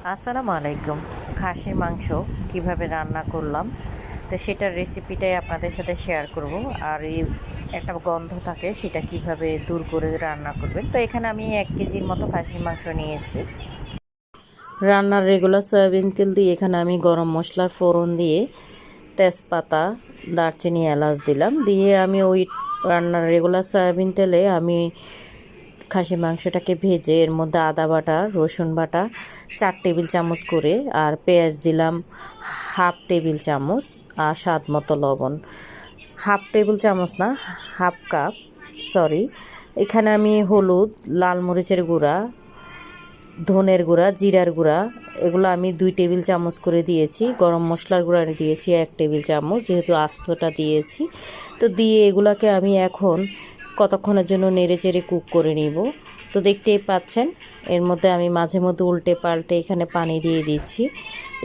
আসসালামু আলাইকুম। খাসির মাংস কিভাবে রান্না করলাম তো সেটার রেসিপিটাই আপনাদের সাথে শেয়ার করব। আর এই একটা গন্ধ থাকে সেটা কিভাবে দূর করে রান্না করবেন। তো এখানে আমি 1 কেজির মতো খাসির মাংস নিয়েছি। রান্নার রেগুলার সয়াবিন তেল দিয়ে এখানে আমি গরম মশলার ফোড়ন দিয়ে তেজপাতা, দারচিনি, এলাচ দিলাম। দিয়ে আমি ওই রান্নার রেগুলার সয়াবিন তেলে আমি খাসি মাংসটাকে ভেজে এর মধ্যে আদা বাটা, রসুন বাটা 4 টেবিল চামচ করে, আর পেঁয়াজ দিলাম 1/2 টেবিল চামচ, আর স্বাদ মতো লবণ। 1/2 টেবিল চামচ না, 1/2 কাপ, সরি। এখানে আমি হলুদ, লাল মরিচের গুঁড়া, ধনের গুঁড়া, জিরার গুঁড়া এগুলো আমি 2 টেবিল চামচ করে দিয়েছি। গরম মশলার গুঁড়া দিয়েছি 1 টেবিল চামচ, যেহেতু আস্তটা দিয়েছি। তো দিয়ে এগুলাকে আমি এখন কতক্ষণের জন্য নেড়ে চেড়ে কুক করে নিব। তো দেখতেই পাচ্ছেন এর মধ্যে আমি মাঝে মধ্যে উল্টে পাল্টে এখানে পানি দিয়ে দিচ্ছি।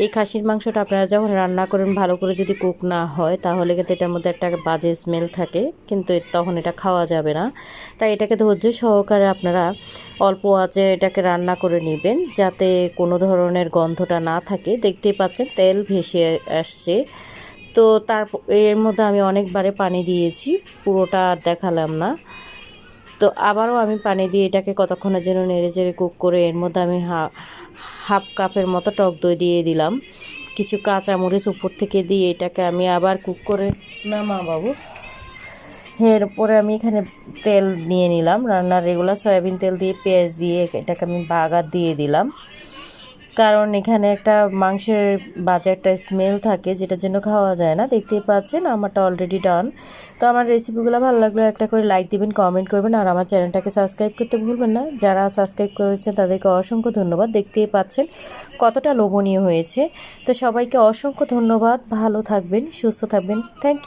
এই খাসির মাংসটা আপনারা যখন রান্না করেন ভালো করে যদি কুক না হয় তাহলে কিন্তু এটার মধ্যে একটা বাজে স্মেল থাকে, কিন্তু তখন এটা খাওয়া যাবে না। তাই এটাকে ধৈর্য সহকারে আপনারা অল্প আঁচে এটাকে রান্না করে নেবেন যাতে কোনো ধরনের গন্ধটা না থাকে। দেখতেই পাচ্ছেন তেল ভেসে আসছে। তো এর মধ্যে আমি অনেকবারে পানি দিয়েছি, পুরোটা আর দেখালাম না। তো আবারও আমি পানি দিয়ে এটাকে কতক্ষণের জন্য নেড়ে চেড়ে কুক করে এর মধ্যে আমি 1/2 কাপের মতো টক দই দিয়ে দিলাম। কিছু কাঁচামরিচ উপর থেকে দিয়ে এটাকে আমি আবার কুক করে নামা বাবু। এরপরে আমি এখানে তেল নিয়ে নিলাম, রান্নার রেগুলার সয়াবিন তেল দিয়ে পেঁয়াজ দিয়ে এটাকে আমি বাগার দিয়ে দিলাম। কারণ এখানে একটা মাংসের বাজে একটা স্মেল থাকে যেটার জন্য খাওয়া যায় না। দেখতেই পাচ্ছেন আমারটা অলরেডি ডান। তো আমার রেসিপিগুলো ভালো লাগলে একটা করে লাইক দিবেন, কমেন্ট করবেন, আর আমার চ্যানেলটাকে সাবস্ক্রাইব করতে ভুলবেন না। যারা সাবস্ক্রাইব করেছেন তাদেরকে অসংখ্য ধন্যবাদ। দেখতেই পাচ্ছেন কতটা লোভনীয় হয়েছে। তো সবাইকে অসংখ্য ধন্যবাদ। ভালো থাকবেন, সুস্থ থাকবেন। Thank you.